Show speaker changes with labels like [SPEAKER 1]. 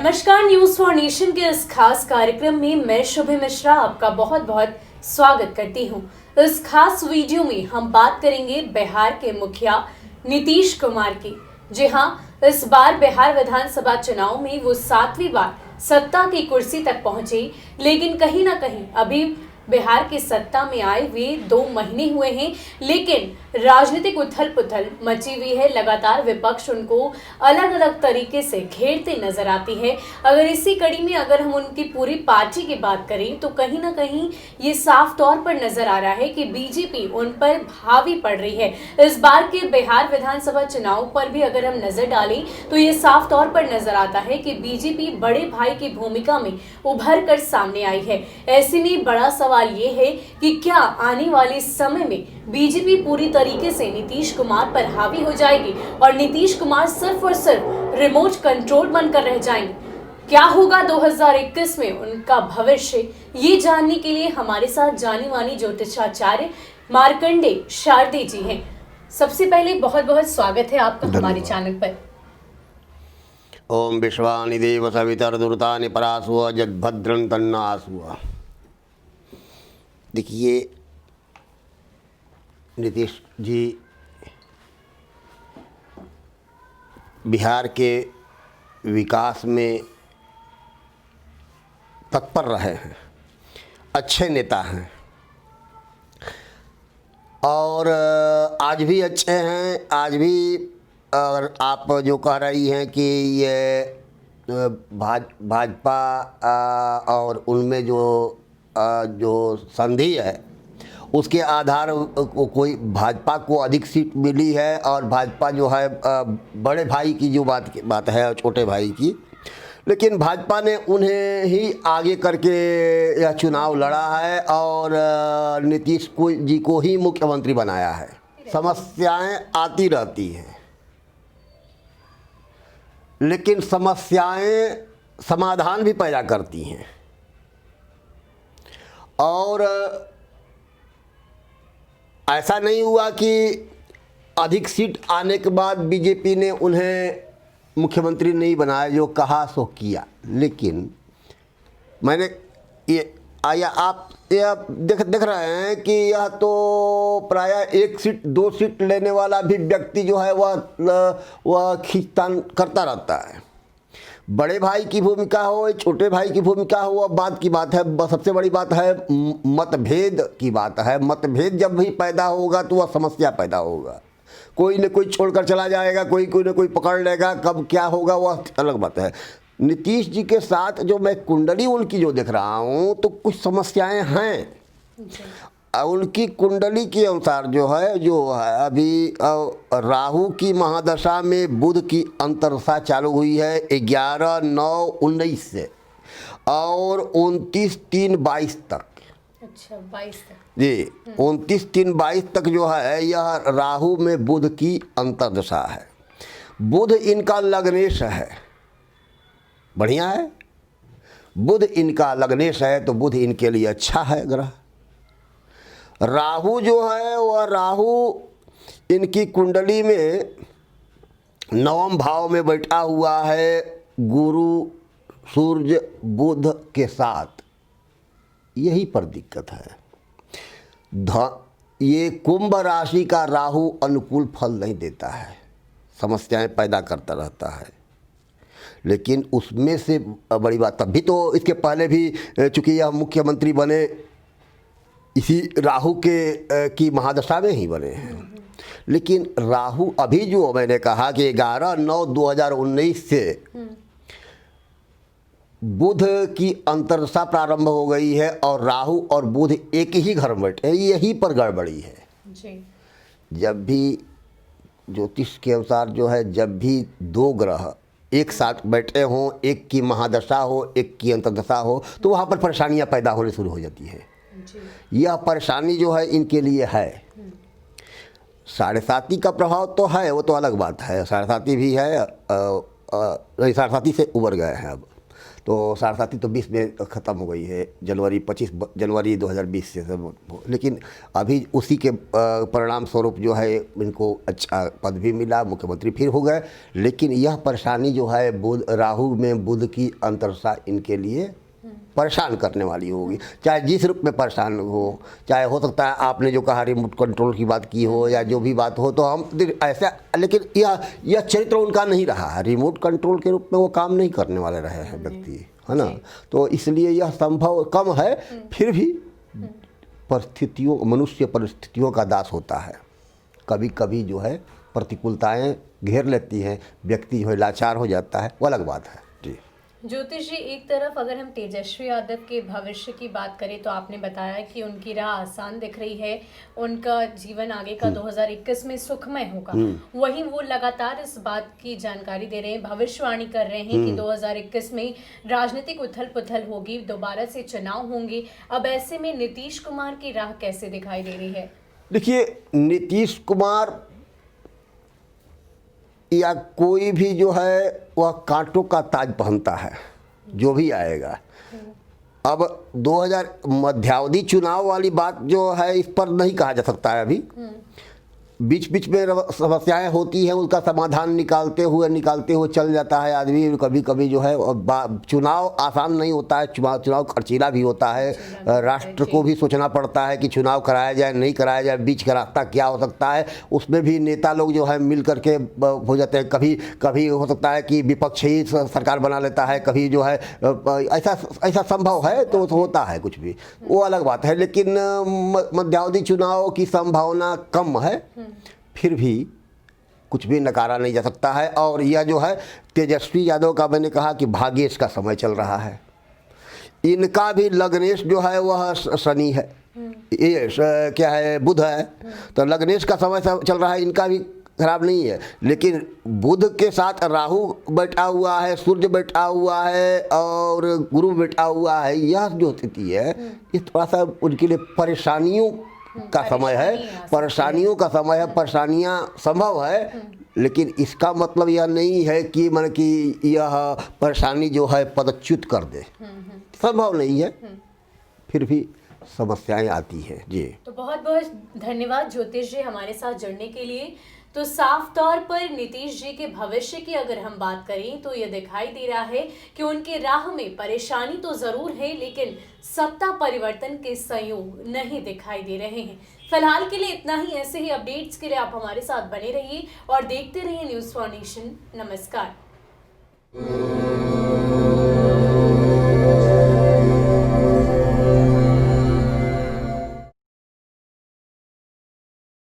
[SPEAKER 1] नमस्कार, news for nation के इस खास कार्यक्रम में मैं शुभि मिश्रा आपका बहुत बहुत स्वागत करती हूं। इस खास वीडियो में हम बात करेंगे बिहार के मुखिया नीतीश कुमार की। जी हां, इस बार बिहार विधानसभा चुनाव में वो 7वीं बार सत्ता की कुर्सी तक पहुंचे, लेकिन कहीं ना कहीं अभी बिहार की सत्ता में आए हुए 2 महीने हुए हैं, लेकिन राजनीतिक उथल पुथल मची हुई है। लगातार विपक्ष उनको अलग अलग तरीके से घेरते नजर आती है। अगर इसी कड़ी में अगर हम उनकी पूरी पार्टी की बात करें तो कहीं ना कहीं ये साफ तौर पर नजर आ रहा है कि बीजेपी उन पर हावी पड़ रही है। इस बार के बिहार विधानसभा चुनाव पर भी अगर हम नजर डालें तो ये साफ तौर पर नजर आता है कि बीजेपी बड़े भाई की भूमिका में उभर कर सामने आई है। ऐसे में बड़ा सवाल ये है कि क्या आने वाले समय में बीजेपी पूरी तरीके से नीतीश कुमार पर हावी हो जाएगी और नीतीश कुमार सिर्फ और सिर्फ रिमोट कंट्रोल बनकर रह जाएंगे। क्या होगा 2021 में उनका भविष्य, ये जानने के लिए हमारे साथ जानी मानी ज्योतिषाचार्य मार्कंडे शारदे जी हैं। सबसे पहले बहुत बहुत स्वागत है आपका हमारे चैनल पर।
[SPEAKER 2] ओम विश्वानि देव सवितर्दुर्तानि परासुव जगभद्रं तन्नासुव। देखिए, नीतीश जी बिहार के विकास में तत्पर रहे हैं, अच्छे नेता हैं और आज भी अच्छे हैं। आज भी अगर आप जो कह रही हैं कि ये भाजपा और उनमें जो संधि है उसके आधार को कोई भाजपा को अधिक सीट मिली है और भाजपा जो है बड़े भाई की जो बात है छोटे भाई की, लेकिन भाजपा ने उन्हें ही आगे करके यह चुनाव लड़ा है और नीतीश जी को ही मुख्यमंत्री बनाया है। समस्याएं आती रहती हैं, लेकिन समस्याएं समाधान भी पैदा करती हैं और ऐसा नहीं हुआ कि अधिक सीट आने के बाद बीजेपी ने उन्हें मुख्यमंत्री नहीं बनाया, जो कहा सो किया। लेकिन मैंने ये आप देख रहे हैं कि यह तो प्रायः 1 सीट 2 सीट लेने वाला भी व्यक्ति जो है वह खींचतान करता रहता है। बड़े भाई की भूमिका हो, छोटे भाई की भूमिका हो, अब बात की बात है। सबसे बड़ी बात है मतभेद की बात है। मतभेद जब भी पैदा होगा तो वह समस्या पैदा होगा। कोई न कोई छोड़कर चला जाएगा, कोई न कोई पकड़ लेगा, कब क्या होगा वह अलग बात है। नीतीश जी के साथ जो मैं कुंडली उनकी जो देख रहा हूँ तो कुछ समस्याएं हैं। उनकी कुंडली के अनुसार जो है अभी राहु की महादशा में बुध की अंतर्दशा चालू हुई है 11/9/19 से और 29/3/22 तक।
[SPEAKER 1] अच्छा, 22 तक
[SPEAKER 2] जी, 29/3/22 तक जो है यह राहु में बुध की अंतर्दशा है। बुध इनका लग्नेश है, बढ़िया है। बुध इनका लग्नेश है तो बुध इनके लिए अच्छा है ग्रह। राहु जो है वह राहु इनकी कुंडली में 9वें भाव में बैठा हुआ है गुरु सूर्य बुध के साथ। यही पर दिक्कत है। ये कुंभ राशि का राहु अनुकूल फल नहीं देता है, समस्याएं पैदा करता रहता है। लेकिन उसमें से बड़ी बात, तभी तो इसके पहले भी चूँकि यह मुख्यमंत्री बने इसी राहु की महादशा में ही बने हैं। लेकिन राहु अभी जो मैंने कहा कि 11/9/2019 से बुध की अंतर्दशा प्रारंभ हो गई है और राहु और बुध एक ही घर में बैठे, यही पर गड़बड़ी है जी। जब भी ज्योतिष के अनुसार जो है, जब भी 2 ग्रह एक साथ बैठे हों, एक की महादशा हो एक की अंतर्दशा हो, तो वहाँ पर परेशानियाँ पैदा होने शुरू हो जाती हैं। यह परेशानी जो है इनके लिए है। 7.5 का प्रभाव तो है, वो तो अलग बात है। 7.5 भी है, 7.5 से उबर गए हैं अब। तो साढ़े तो 20 में ख़त्म हो गई है, 25 जनवरी 2020 से सब। लेकिन अभी उसी के परिणाम स्वरूप जो है इनको अच्छा पद भी मिला, मुख्यमंत्री फिर हो गए। लेकिन यह परेशानी जो है राहु में बुध की अंतर्दशा इनके लिए परेशान करने वाली होगी, चाहे जिस रूप में परेशान हो, चाहे हो सकता है आपने जो कहा रिमोट कंट्रोल की बात की हो या जो भी बात हो, तो हम ऐसा, लेकिन यह चरित्र उनका नहीं रहा है। रिमोट कंट्रोल के रूप में वो काम नहीं करने वाले रहे हैं व्यक्ति, है ना। तो इसलिए यह संभव कम है। फिर भी परिस्थितियों, मनुष्य परिस्थितियों का दास होता है। कभी कभी जो है प्रतिकूलताएं घेर लेती हैं, व्यक्ति जो है लाचार हो जाता है, वो अलग बात है जी।
[SPEAKER 1] ज्योतिष जी, एक तरफ अगर हम तेजस्वी यादव के भविष्य की बात करें तो आपने बताया कि उनकी राह आसान दिख रही है, उनका जीवन आगे का 2021 में सुखमय होगा। वहीं वो लगातार इस बात की जानकारी दे रहे हैं, भविष्यवाणी कर रहे हैं कि 2021 में राजनीतिक उथल पुथल होगी, दोबारा से चुनाव होंगे। अब ऐसे में नीतीश कुमार की राह कैसे दिखाई दे रही है?
[SPEAKER 2] देखिए, नीतीश कुमार या कोई भी जो है वह कांटों का ताज पहनता है, जो भी आएगा। अब 2000 मध्यावधि चुनाव वाली बात जो है इस पर नहीं कहा जा सकता है अभी। बीच बीच में समस्याएं होती हैं, उसका समाधान निकालते हुए चल जाता है आदमी। कभी कभी जो है चुनाव आसान नहीं होता है, चुनाव खर्चीला भी होता है। राष्ट्र को भी सोचना पड़ता है कि चुनाव कराया जाए नहीं कराया जाए, बीच का रास्ता क्या हो सकता है। उसमें भी नेता लोग जो है मिल करके हो जाते हैं। कभी हो सकता है कि विपक्ष ही सरकार बना लेता है, कभी जो है ऐसा संभव है, तो होता है कुछ भी, वो अलग बात है। लेकिन मध्यावधि चुनाव की संभावना कम है। फिर भी कुछ भी नकारा नहीं जा सकता है। और यह जो है तेजस्वी यादव का, मैंने कहा कि भाग्येश का समय चल रहा है। इनका भी लग्नेश जो है वह शनि है, ये क्या है, बुध है। तो लग्नेश का समय चल रहा है, इनका भी खराब नहीं है। लेकिन बुध के साथ राहु बैठा हुआ है, सूर्य बैठा हुआ है और गुरु बैठा हुआ है। यह जो स्थिति है ये थोड़ा सा उनके लिए परेशानियों का समय है, परेशानियां संभव है। लेकिन इसका मतलब यह नहीं है कि मन कि यह परेशानी जो है पदच्युत कर दे, संभव नहीं है। फिर भी समस्याएं आती हैं जी।
[SPEAKER 1] तो बहुत बहुत धन्यवाद ज्योतिष जी हमारे साथ जुड़ने के लिए। तो साफ तौर पर नीतीश जी के भविष्य की अगर हम बात करें तो ये दिखाई दे रहा है कि उनके राह में परेशानी तो जरूर है, लेकिन सत्ता परिवर्तन के संयोग नहीं दिखाई दे रहे हैं। फिलहाल के लिए इतना ही। ऐसे ही अपडेट्स के लिए आप हमारे साथ बने रहिए और देखते रहिए न्यूज़ फॉर नेशन। नमस्कार।